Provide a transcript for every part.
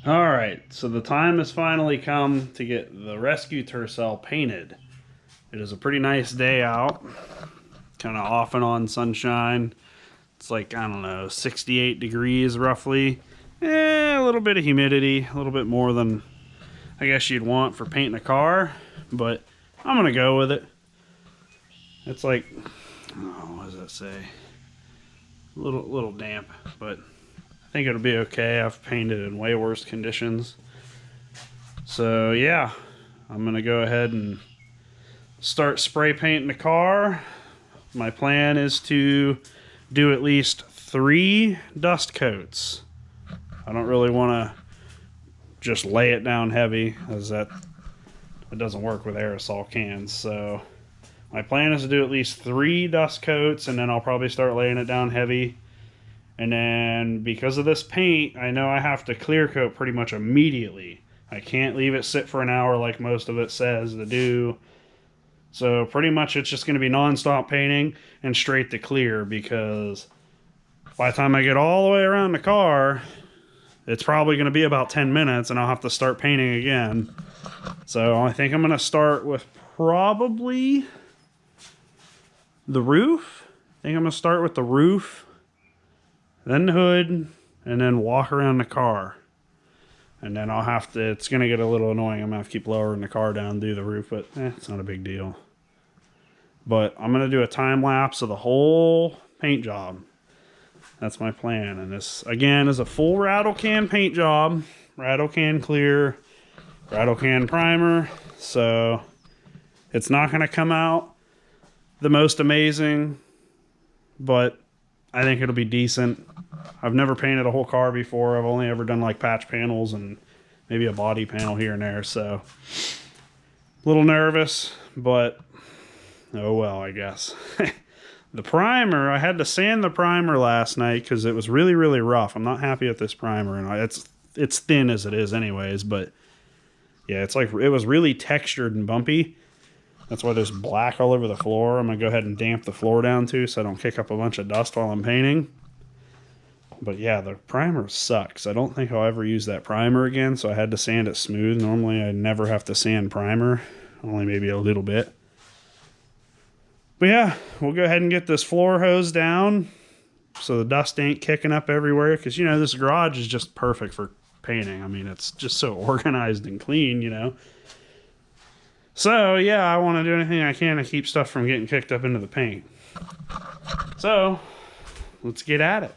All right, so the time has finally come to get the rescue Tercel painted. It is a pretty nice day out, kind of off and on sunshine. It's like, I don't know, 68 degrees roughly. A little bit of humidity, a little bit more than I guess you'd want for painting a car, but I'm gonna go with it. It's like, oh, what does that say? A little damp, but I think it'll be okay. I've painted in way worse conditions. So yeah, I'm gonna go ahead and start spray painting the car. My plan is to do at least 3 dust coats. I don't really want to just lay it down heavy, as it doesn't work with aerosol cans. So my plan is to do at least 3 dust coats, and then I'll probably start laying it down heavy. And then because of this paint, I know I have to clear coat pretty much immediately. I can't leave it sit for an hour like most of it says to do. So pretty much it's just going to be non-stop painting and straight to clear, because by the time I get all the way around the car, it's probably going to be about 10 minutes and I'll have to start painting again. So I think I'm going to start with probably the roof. I think I'm going to start with the roof, then the hood, and then walk around the car. And then I'll have to, it's going to get a little annoying. I'm going to have to keep lowering the car down and do the roof, but it's not a big deal. But I'm going to do a time lapse of the whole paint job. That's my plan. And this, again, is a full rattle can paint job. Rattle can clear, rattle can primer. So it's not going to come out the most amazing, but I think it'll be decent. I've never painted a whole car before. I've only ever done like patch panels and maybe a body panel here and there. So a little nervous, but oh well, I guess. The primer, I had to sand the primer last night because it was really, really rough. I'm not happy with this primer, and it's thin as it is anyways, but yeah, it's like, it was really textured and bumpy. That's why there's black all over the floor. I'm going to go ahead and damp the floor down too so I don't kick up a bunch of dust while I'm painting. But yeah, the primer sucks. I don't think I'll ever use that primer again, so I had to sand it smooth. Normally I never have to sand primer, only maybe a little bit. But yeah, we'll go ahead and get this floor hose down so the dust ain't kicking up everywhere, because, you know, this garage is just perfect for painting. I mean, it's just so organized and clean, you know. So yeah, I want to do anything I can to keep stuff from getting kicked up into the paint. So let's get at it.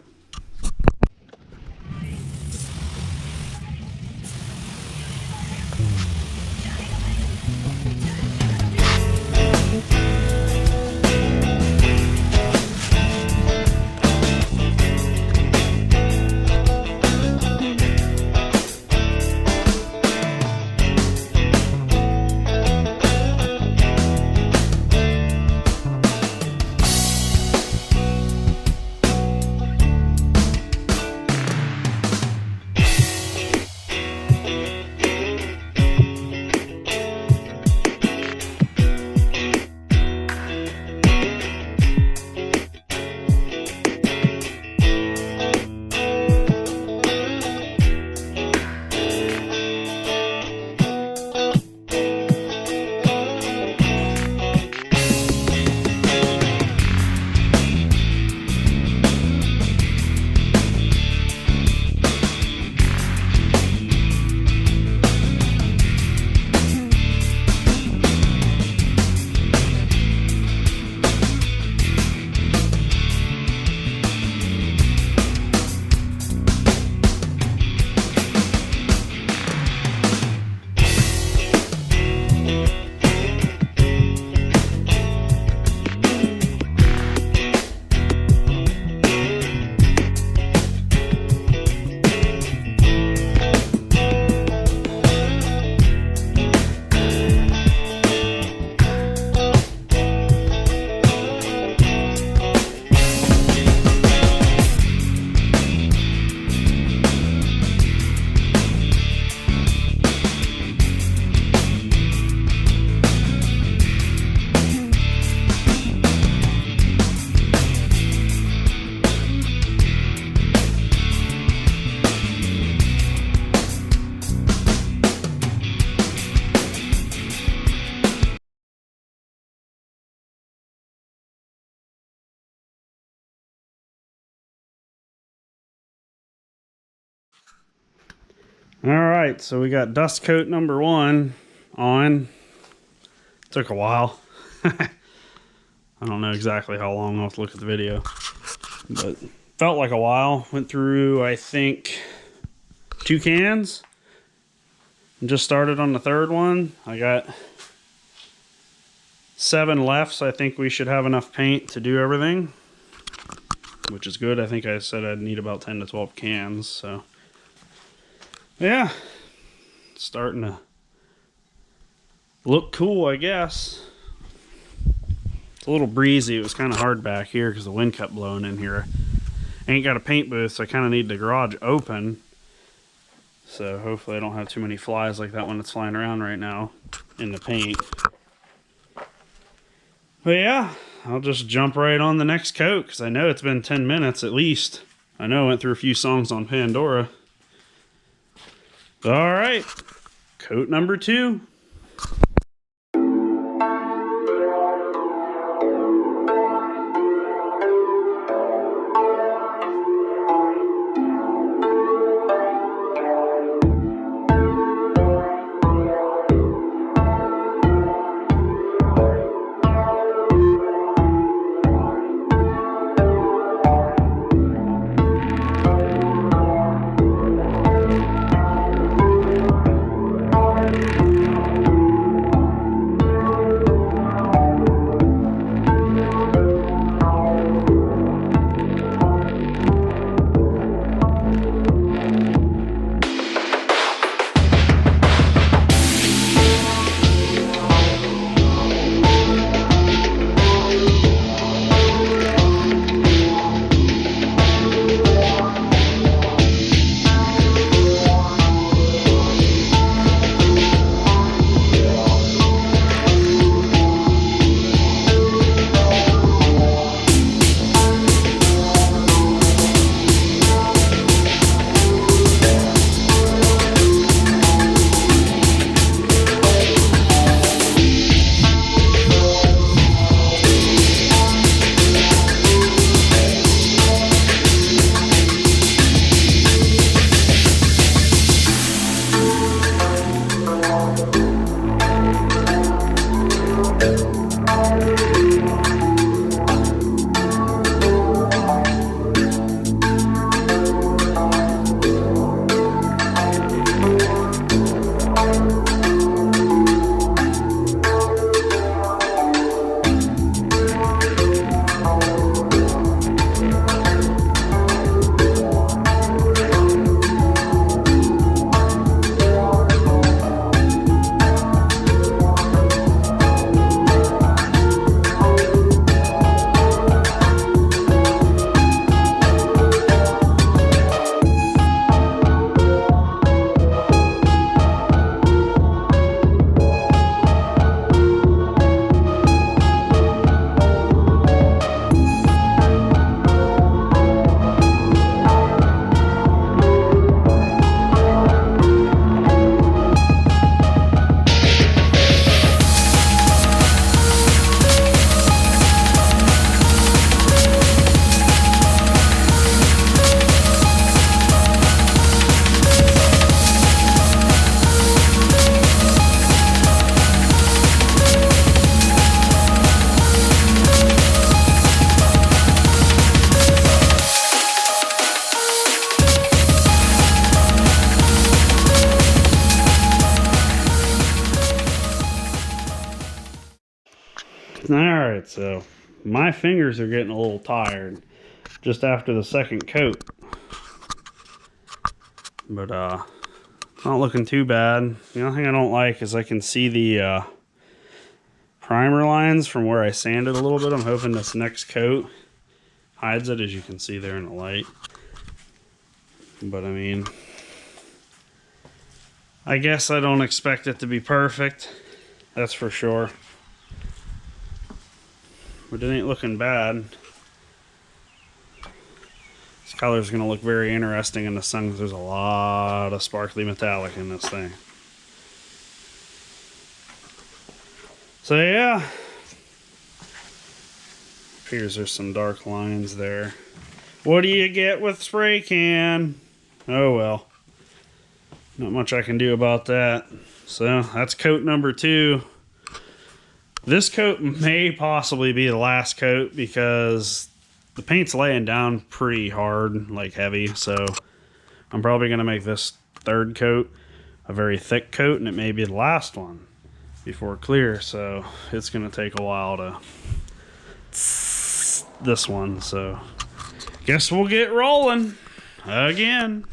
All right, so we got dust coat number 1 on. Took a while. I don't know exactly how long. I'll have to look at the video, but felt like a while. Went through, I think, 2 cans and just started on the 3rd one. I got 7 left, so I think we should have enough paint to do everything, which is good. I think I said I'd need about 10 to 12 cans, so yeah, it's starting to look cool, I guess. It's a little breezy. It was kind of hard back here because the wind kept blowing in here. I ain't got a paint booth, so I kind of need the garage open, so hopefully I don't have too many flies like that one that's flying around right now in the paint. But yeah, I'll just jump right on the next coat because I know it's been 10 minutes at least. I know I went through a few songs on Pandora. All right, coat number 2. Alright, so my fingers are getting a little tired just after the 2nd coat. But not looking too bad. The only thing I don't like is I can see the primer lines from where I sanded a little bit. I'm hoping this next coat hides it, as you can see there in the light. But I mean, I guess I don't expect it to be perfect, that's for sure. But it ain't looking bad. This color is going to look very interesting in the sun because there's a lot of sparkly metallic in this thing. So yeah, appears there's some dark lines there. What do you get with spray can? Oh well. Not much I can do about that. So that's coat number 2. This coat may possibly be the last coat because the paint's laying down pretty hard, like heavy. So I'm probably going to make this 3rd coat a very thick coat, and it may be the last one before clear. So it's going to take a while to this one. So guess we'll get rolling again.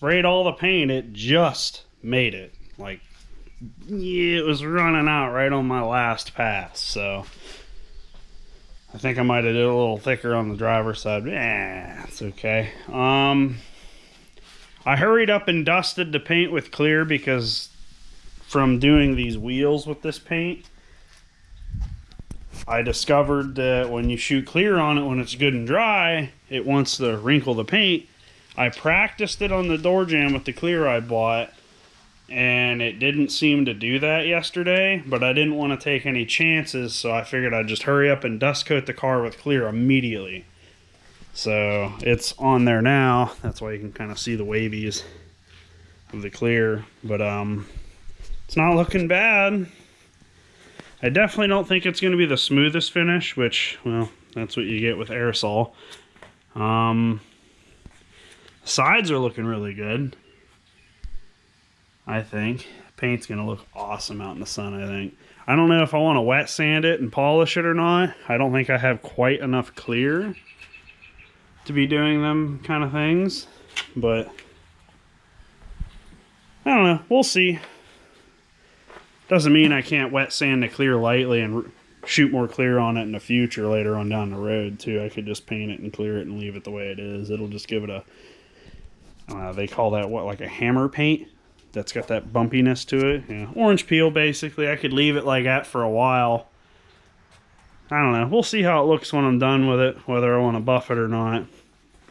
sprayed all the paint, it just made it. Like, yeah, it was running out right on my last pass. So I think I might have did a little thicker on the driver's side. Yeah, it's okay. I hurried up and dusted the paint with clear because from doing these wheels with this paint, I discovered that when you shoot clear on it, when it's good and dry, it wants to wrinkle the paint. I practiced it on the door jamb with the clear I bought, and it didn't seem to do that yesterday, but I didn't want to take any chances, so I figured I'd just hurry up and dust coat the car with clear immediately. So it's on there now. That's why you can kind of see the wavies of the clear. But it's not looking bad. I definitely don't think it's going to be the smoothest finish, which, well, that's what you get with aerosol. Sides are looking really good, I think. Paint's going to look awesome out in the sun, I think. I don't know if I want to wet sand it and polish it or not. I don't think I have quite enough clear to be doing them kind of things, but I don't know. We'll see. Doesn't mean I can't wet sand the clear lightly and shoot more clear on it in the future later on down the road too. I could just paint it and clear it and leave it the way it is. It'll just give it a, they call that what, like a hammer paint that's got that bumpiness to it. Yeah, orange peel basically. I could leave it like that for a while. I don't know. We'll see how it looks when I'm done with it, whether I want to buff it or not.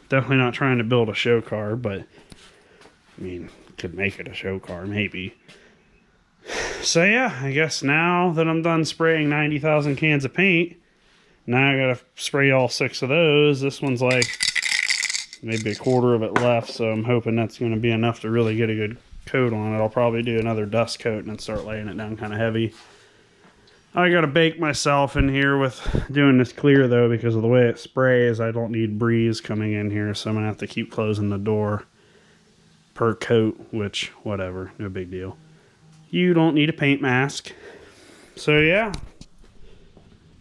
Definitely not trying to build a show car, but I mean, could make it a show car maybe. So yeah, I guess now that I'm done spraying 90,000 cans of paint, now I gotta spray all 6 of those. This one's like maybe a quarter of it left, so I'm hoping that's going to be enough to really get a good coat on it. I'll probably do another dust coat and then start laying it down kind of heavy. I gotta bake myself in here with doing this clear though, because of the way it sprays. I don't need breeze coming in here, so I'm gonna have to keep closing the door per coat, which whatever, no big deal. You don't need a paint mask. So yeah,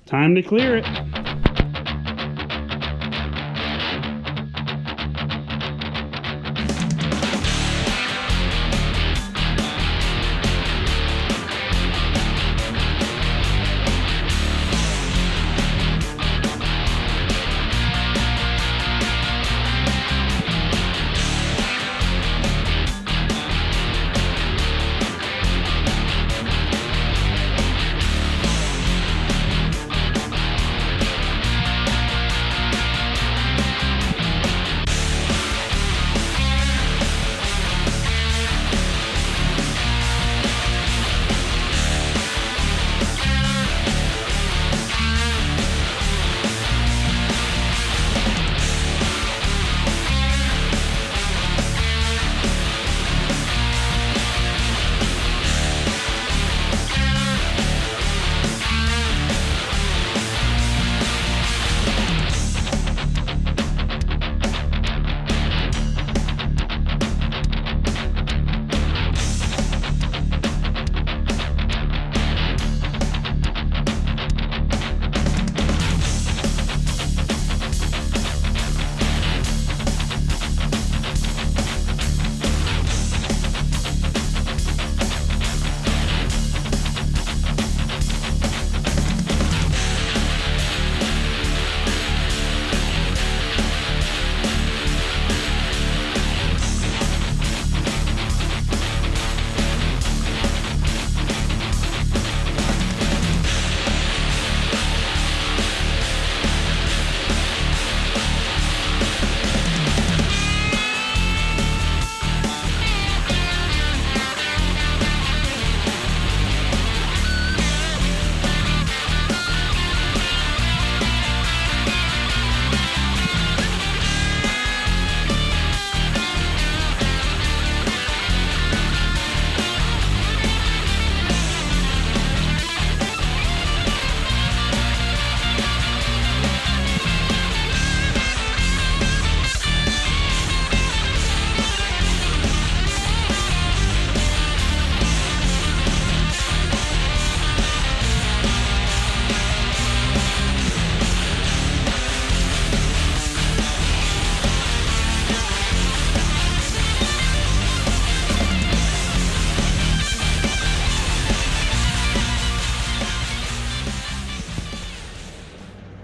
time to clear it.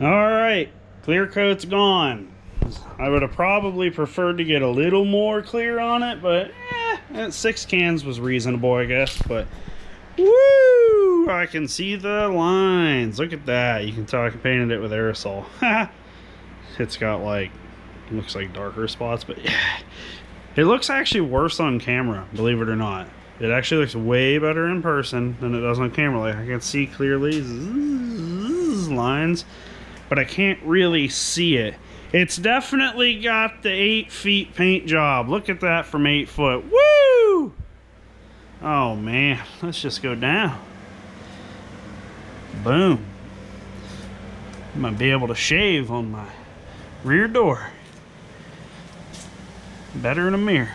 Alright, clear coat's gone. I would have probably preferred to get a little more clear on it, but 6 cans was reasonable, I guess. But woo! I can see the lines. Look at that. You can tell I painted it with aerosol. It's got like, looks like darker spots, but it looks actually worse on camera, believe it or not. It actually looks way better in person than it does on camera. Like I can see clearly lines, but I can't really see it. It's definitely got the 8 feet paint job. Look at that from 8 foot. Woo! Oh man, let's just go down. Boom. I'm gonna be able to shave on my rear door. Better in a mirror.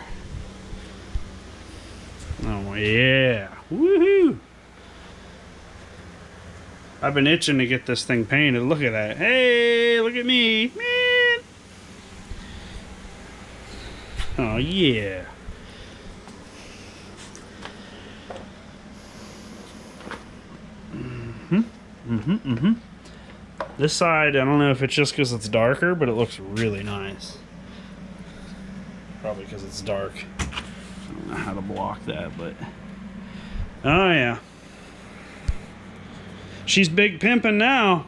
Oh yeah. Woohoo! I've been itching to get this thing painted. Look at that. Hey, look at me. Man. Oh yeah. This side, I don't know if it's just because it's darker, but it looks really nice. Probably because it's dark. I don't know how to block that, but... Oh, yeah. She's big pimping now.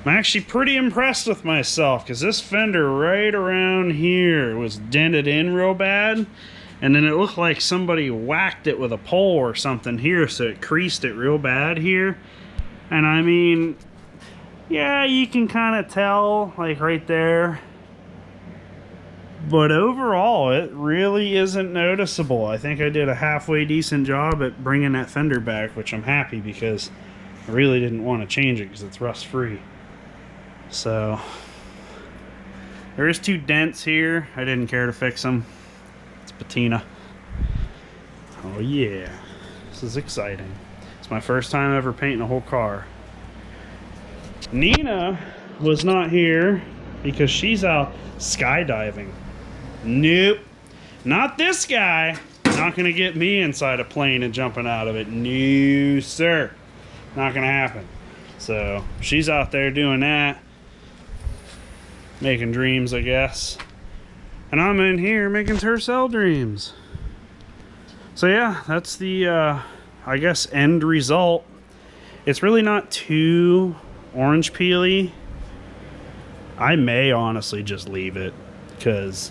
I'm actually pretty impressed with myself, because this fender right around here was dented in real bad. And then it looked like somebody whacked it with a pole or something here, so it creased it real bad here. And I mean, yeah, you can kind of tell, like right there. But overall, it really isn't noticeable. I think I did a halfway decent job at bringing that fender back, which I'm happy because I really didn't want to change it because it's rust free. So, there is 2 dents here. I didn't care to fix them. Patina. Oh yeah, this is exciting. It's my first time ever painting a whole car. Nina was not here because she's out skydiving. Nope, not this guy. Not gonna get me inside a plane and jumping out of it. No sir, not gonna happen. So she's out there doing that, making dreams, I guess. And I'm in here making Tercel dreams. So yeah, that's the, I guess, end result. It's really not too orange peely. I may honestly just leave it because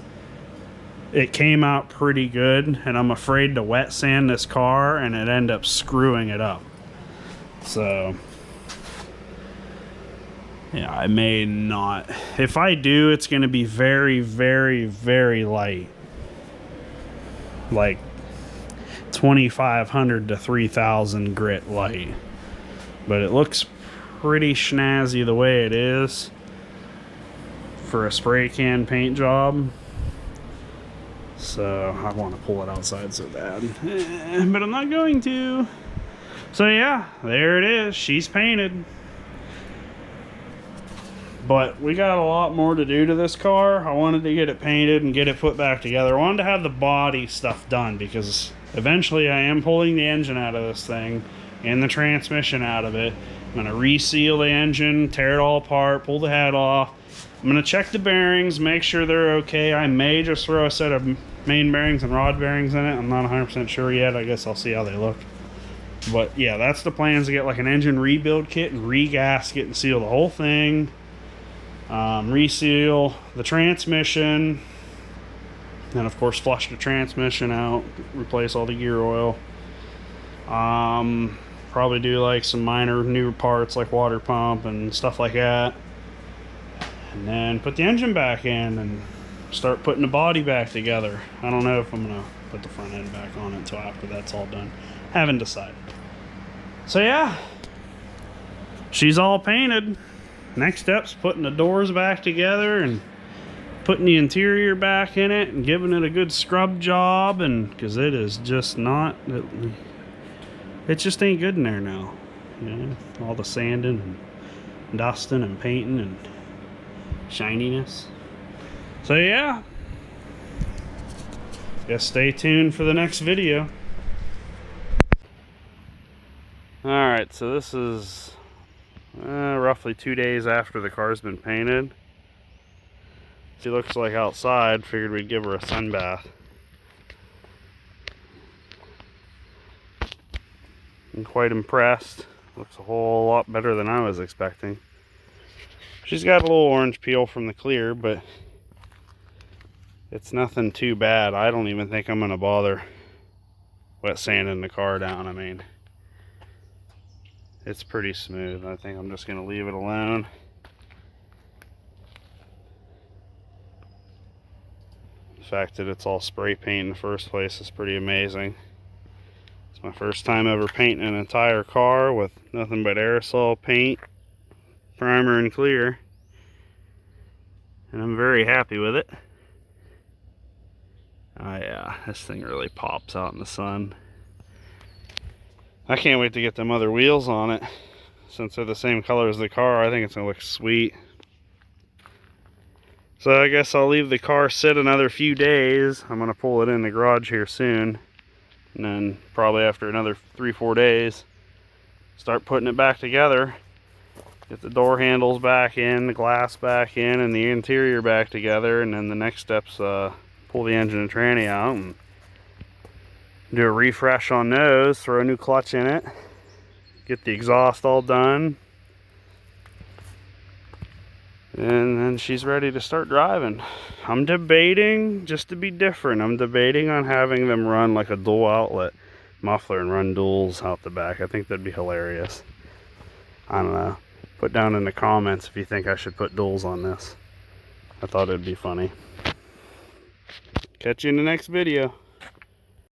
it came out pretty good and I'm afraid to wet sand this car and it end up screwing it up. So yeah, I may not. If I do, it's going to be very, very, very light. Like 2,500 to 3,000 grit light. But it looks pretty snazzy the way it is for a spray can paint job. So I want to pull it outside so bad. But I'm not going to. So yeah, there it is. She's painted. But we got a lot more to do to this car. I wanted to get it painted and get it put back together. I wanted to have the body stuff done because eventually I am pulling the engine out of this thing and the transmission out of it. I'm going to reseal the engine, tear it all apart, pull the head off. I'm going to check the bearings, make sure they're okay. I may just throw a set of main bearings and rod bearings in it. I'm not 100% sure yet. I guess I'll see how they look. But yeah, that's the plan, is to get like an engine rebuild kit and re-gasket and seal the whole thing. Reseal the transmission, and of course flush the transmission out, replace all the gear oil. Probably do like some minor new parts like water pump and stuff like that, and then put the engine back in and start putting the body back together. I don't know if I'm gonna put the front end back on it until after that's all done. Haven't decided. So yeah, she's all painted. Next step's putting the doors back together and putting the interior back in it and giving it a good scrub job, and because it is just not, it just ain't good in there now. You know, all the sanding and dusting and painting and shininess. So yeah, guess stay tuned for the next video. Alright, so this is roughly 2 days after the car's been painted. She looks like outside. Figured we'd give her a sun bath. I'm quite impressed. Looks a whole lot better than I was expecting. She's got a little orange peel from the clear, but it's nothing too bad. I don't even think I'm going to bother wet sanding the car down. I mean, it's pretty smooth. I think I'm just going to leave it alone. The fact that it's all spray paint in the first place is pretty amazing. It's my first time ever painting an entire car with nothing but aerosol paint, primer and clear, and I'm very happy with it. Oh yeah, this thing really pops out in the sun. I can't wait to get them other wheels on it. Since they're the same color as the car, I think it's gonna look sweet. So I guess I'll leave the car sit another few days. I'm gonna pull it in the garage here soon. And then probably after another 3-4 days, start putting it back together. Get the door handles back in, the glass back in, and the interior back together. And then the next step's pull the engine and tranny out and do a refresh on those, throw a new clutch in it, get the exhaust all done, and then she's ready to start driving. I'm debating, just to be different, I'm debating on having them run like a dual outlet muffler and run duals out the back. I think that'd be hilarious. I don't know. Put down in the comments if you think I should put duals on this. I thought it'd be funny. Catch you in the next video.